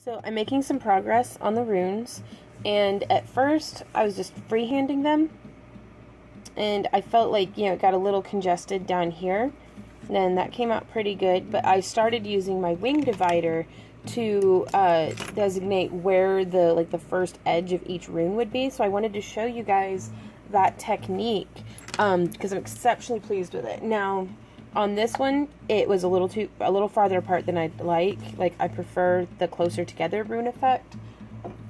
So I'm making some progress on the runes, and at first I was just freehanding them, and I felt like, it got a little congested down here, and then that came out pretty good, but I started using my wing divider to designate where the first edge of each rune would be, so I wanted to show you guys that technique, because I'm exceptionally pleased with it. Now, on this one, it was a little farther apart than I'd like. Like, I prefer the closer together rune effect.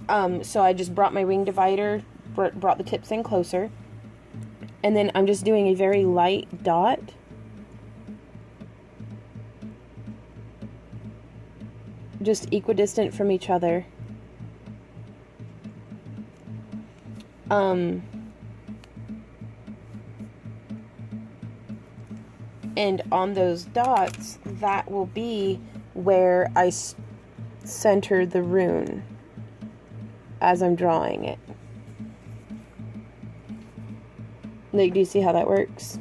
So I just brought my wing divider, brought the tips in closer, and then I'm just doing a very light dot. Just equidistant from each other. And on those dots, that will be where I center the rune as I'm drawing it. Like, do you see how that works?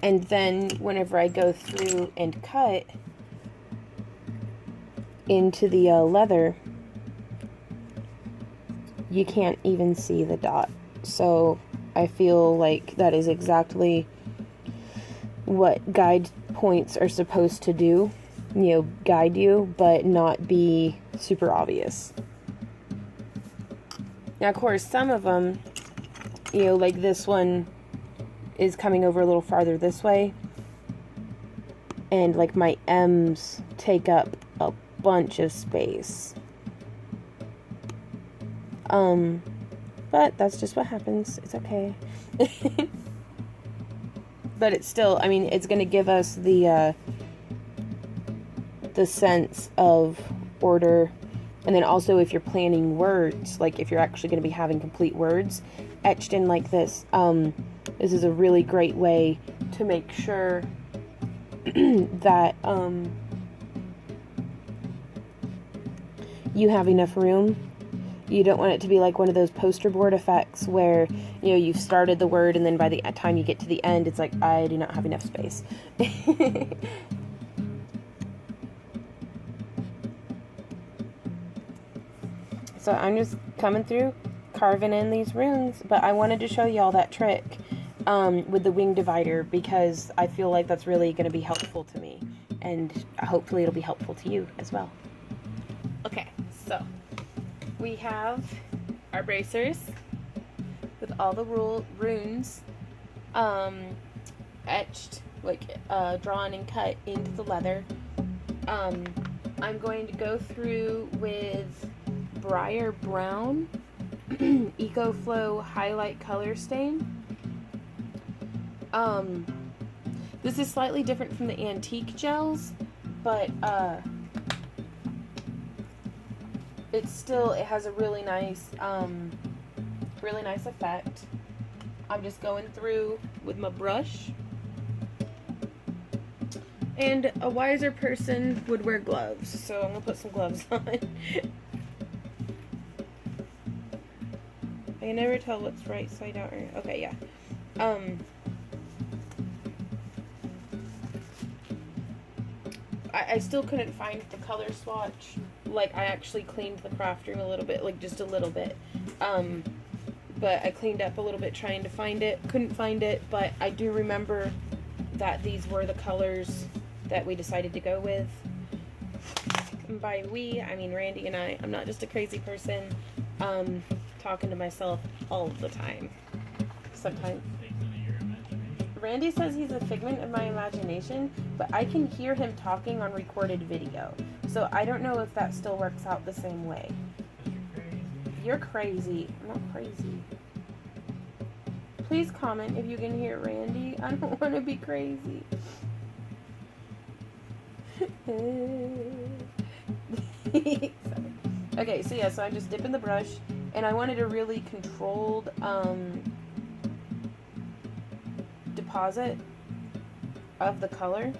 And then whenever I go through and cut into the leather, you can't even see the dot. So I feel like that is exactly what guide points are supposed to do. Guide you, but not be super obvious. Now, of course, some of them, like this one is coming over a little farther this way. And like my M's take up a bunch of space. But that's just what happens. It's okay. But it's still, it's going to give us the sense of order. And then also, if you're planning words, like if you're actually going to be having complete words etched in like this, this is a really great way to make sure that you have enough room. You don't want it to be like one of those poster board effects where, you've started the word and then by the time you get to the end, it's like, I do not have enough space. So I'm just coming through, carving in these runes, but I wanted to show y'all that trick with the wing divider because I feel like that's really going to be helpful to me, and hopefully it'll be helpful to you as well. Okay, so we have our bracers with all the runes etched, drawn and cut into the leather. I'm going to go through with Briar Brown EcoFlow Highlight Color Stain. This is slightly different from the antique gels, but it has a really nice effect. I'm just going through with my brush. And a wiser person would wear gloves, so I'm gonna put some gloves on. I can never tell what's right side out or okay, yeah. I still couldn't find the color swatch. Like, I actually cleaned the craft room a little bit, like just a little bit. But I cleaned up a little bit trying to find it. Couldn't find it, but I do remember that these were the colors that we decided to go with. And by we, I mean Randy and I. I'm not just a crazy person talking to myself all the time. Sometimes. Randy says he's a figment of my imagination, but I can hear him talking on recorded video. So I don't know if that still works out the same way. You're crazy. I'm not crazy. Please comment if you can hear Randy. I don't want to be crazy. Okay, so yeah, so I'm just dipping the brush, and I wanted a really controlled deposit of the color.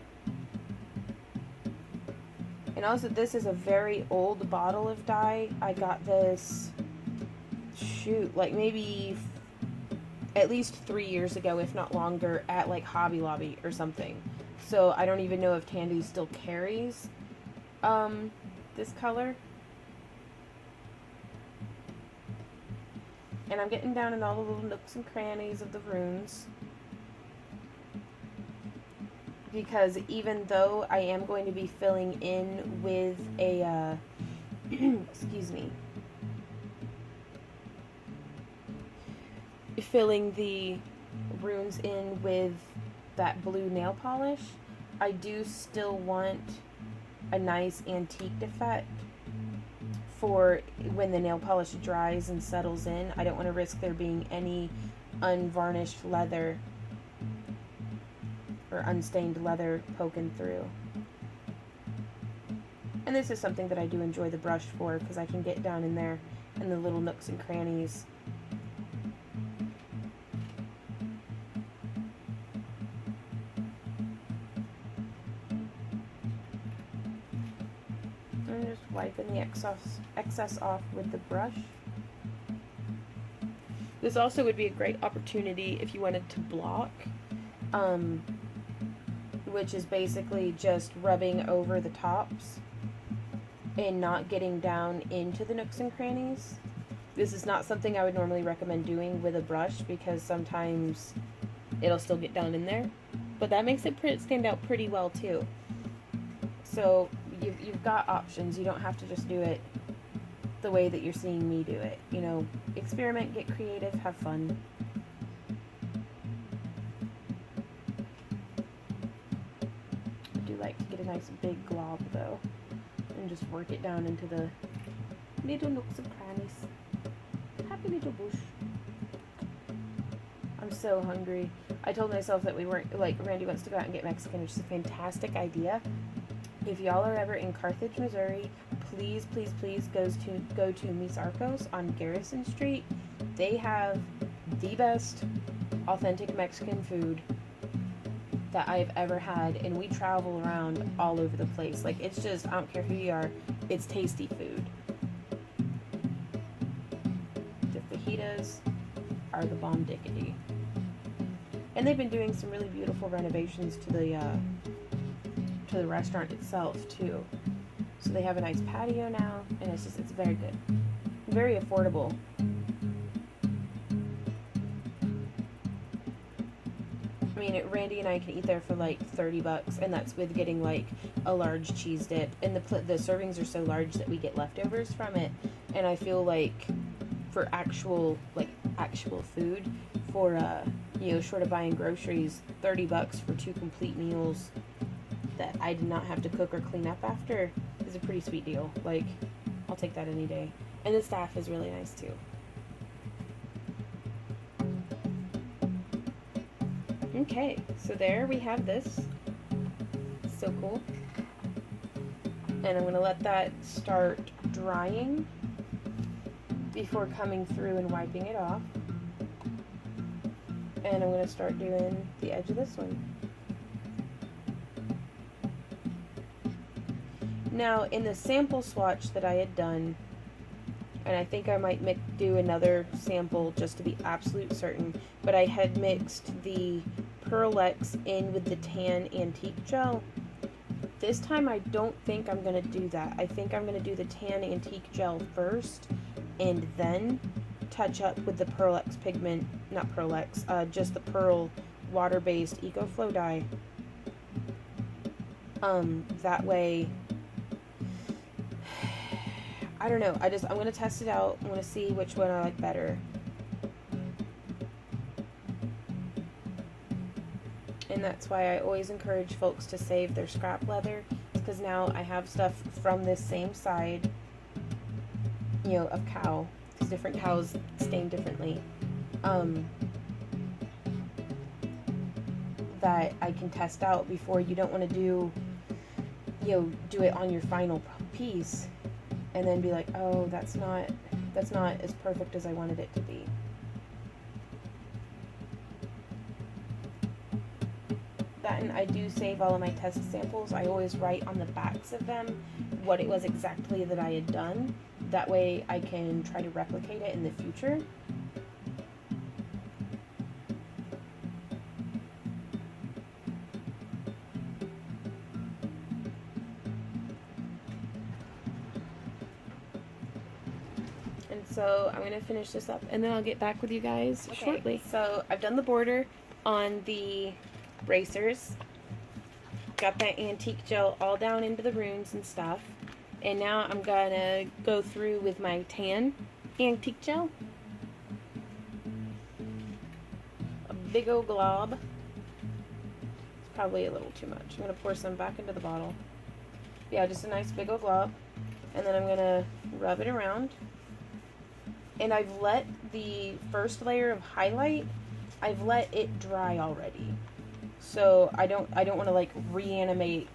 And also, this is a very old bottle of dye. I got this, like maybe at least 3 years ago, if not longer, at like Hobby Lobby or something. So I don't even know if Tandy still carries this color. And I'm getting down in all the little nooks and crannies of the runes. Because even though I am going to be filling in with a, excuse me, filling the runes in with that blue nail polish, I do still want a nice antique effect for when the nail polish dries and settles in. I don't want to risk there being any unvarnished leather or unstained leather poking through. And this is something that I do enjoy the brush for, because I can get down in there in the little nooks and crannies. I'm just wiping the excess off with the brush. This also would be a great opportunity if you wanted to block, which is basically just rubbing over the tops and not getting down into the nooks and crannies. This is not something I would normally recommend doing with a brush, because sometimes it'll still get down in there, but that makes it stand out pretty well too. So you've got options. You don't have to just do it the way that you're seeing me do it. You know, experiment, get creative, have fun. I do like to get a nice big glob though, and just work it down into the little nooks and crannies. Happy little bush. I'm so hungry. I told myself that we weren't, like, Randy wants to go out and get Mexican, which is a fantastic idea. If y'all are ever in Carthage, Missouri, please, please, please go to Mis Arcos on Garrison Street. They have the best authentic Mexican food that I've ever had, and we travel around all over the place. Like, it's just, I don't care who you are, it's tasty food. The fajitas are the bomb dickety. And they've been doing some really beautiful renovations to the restaurant itself too. So they have a nice patio now, and it's very good. Very affordable. I mean, Randy and I can eat there for like $30, and that's with getting like a large cheese dip. And the servings are so large that we get leftovers from it. And I feel like for actual food, for short of buying groceries, $30 for 2 complete meals that I did not have to cook or clean up after is a pretty sweet deal. Like, I'll take that any day. And the staff is really nice too. Okay, so there we have this. So cool. And I'm going to let that start drying before coming through and wiping it off. And I'm going to start doing the edge of this one. Now, in the sample swatch that I had done, and I think I might do another sample just to be absolute certain, but I had mixed the Pearl X in with the tan antique gel. This time I don't think I'm going to do that. I think I'm going to do the tan antique gel first, and then touch up with the Pearl X pigment, not Pearl X, just the Pearl water-based EcoFlow dye. That way, I don't know, I'm going to test it out. I'm going to see which one I like better. And that's why I always encourage folks to save their scrap leather, because now I have stuff from this same side, of cow, because different cows stain differently, that I can test out before. You don't want to do it on your final piece and then be like, oh, that's not as perfect as I wanted it to be. That, and I do save all of my test samples. I always write on the backs of them what it was exactly that I had done. That way I can try to replicate it in the future. So I'm going to finish this up and then I'll get back with you guys shortly. So I've done the border on the racers. Got that antique gel all down into the runes and stuff. And now I'm going to go through with my tan antique gel. A big old glob. It's probably a little too much. I'm going to pour some back into the bottle. Yeah, just a nice big old glob. And then I'm going to rub it around. And I've let the first layer of highlight, I've let it dry already. So I don't want to like reanimate,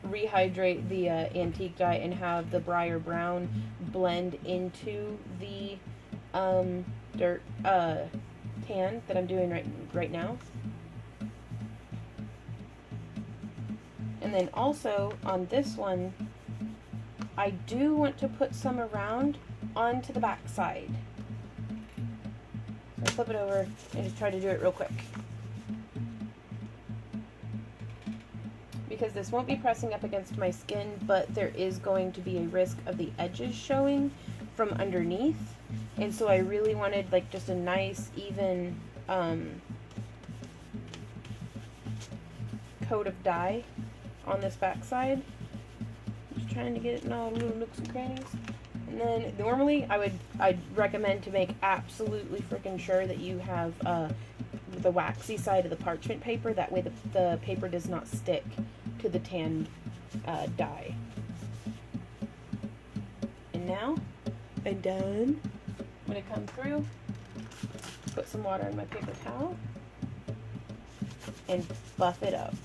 rehydrate the antique dye and have the briar brown blend into the dirt tan that I'm doing right now. And then also on this one, I do want to put some around onto the back side. So I flip it over and just try to do it real quick. Because this won't be pressing up against my skin, but there is going to be a risk of the edges showing from underneath. And so I really wanted like just a nice even coat of dye on this back side. Just trying to get it in all the little nooks and crannies. And then normally I'd recommend to make absolutely freaking sure that you have the waxy side of the parchment paper. That way the paper does not stick to the tan dye. And now I'm done. I'm going to come through, put some water in my paper towel, and buff it up.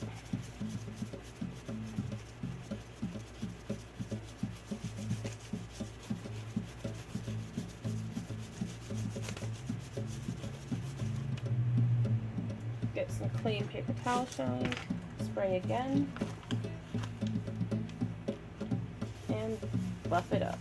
Get some clean paper towel showing, spray again, and buff it up.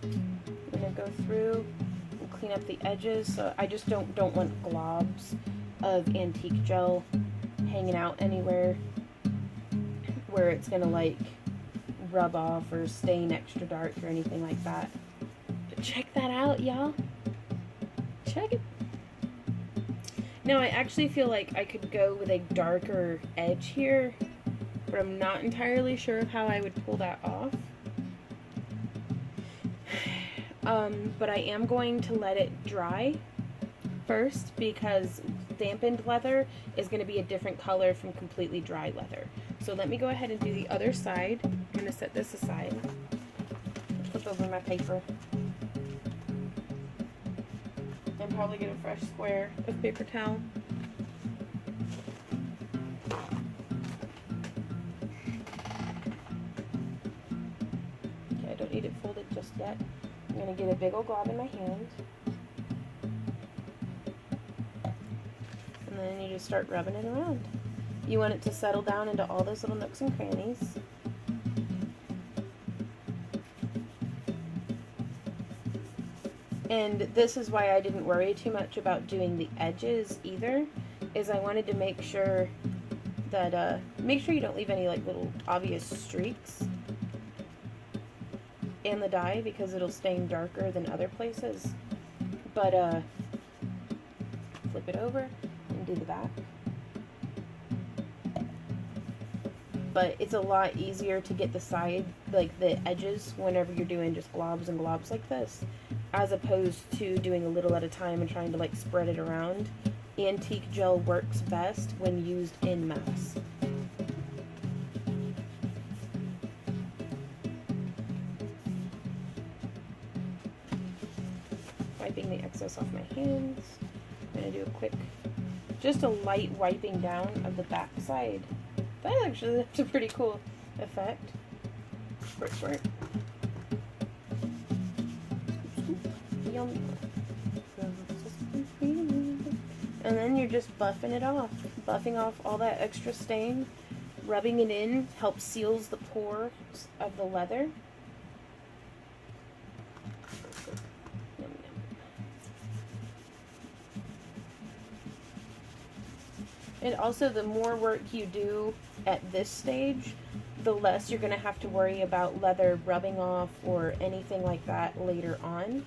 I'm going to go through and clean up the edges, so I just don't want globs of antique gel hanging out anywhere where it's gonna like rub off or stain extra dark or anything like that. But check that out, y'all. Check it. Now I actually feel like I could go with a darker edge here, but I'm not entirely sure of how I would pull that off. But I am going to let it dry first because dampened leather is going to be a different color from completely dry leather. So let me go ahead and do the other side. I'm going to set this aside. Flip over my paper. And probably get a fresh square of paper towel. Okay, I don't need it folded just yet. I'm going to get a big old glob in my hand. And then you just start rubbing it around. You want it to settle down into all those little nooks and crannies. And this is why I didn't worry too much about doing the edges either, is I wanted to make sure that, make sure you don't leave any like little obvious streaks in the dye because it'll stain darker than other places. But, flip it over and do the back. But it's a lot easier to get the side, like the edges, whenever you're doing just globs and globs like this, as opposed to doing a little at a time and trying to like spread it around. Antique gel works best when used en masse. Wiping the excess off my hands. I'm going to do a quick, just a light wiping down of the back side. That's a pretty cool effect. Squirt, squirt. Yum. And then you're just buffing it off. Buffing off all that extra stain. Rubbing it in helps seals the pores of the leather. And also, the more work you do at this stage, the less you're going to have to worry about leather rubbing off or anything like that later on.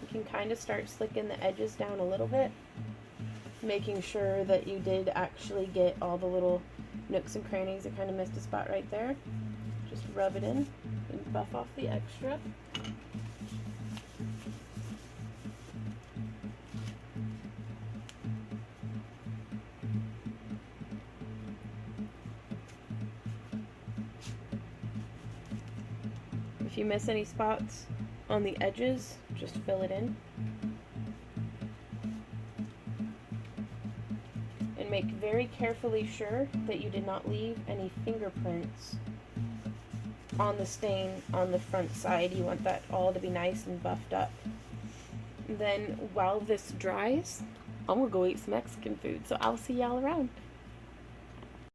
You can kind of start slicking the edges down a little bit, making sure that you did actually get all the little nooks and crannies. I kind of missed a spot right there. Just rub it in and buff off the extra. If you miss any spots on the edges, just fill it in. And make very carefully sure that you did not leave any fingerprints on the stain on the front side. You want that all to be nice and buffed up. And then while this dries, I'm gonna go eat some Mexican food, so I'll see y'all around.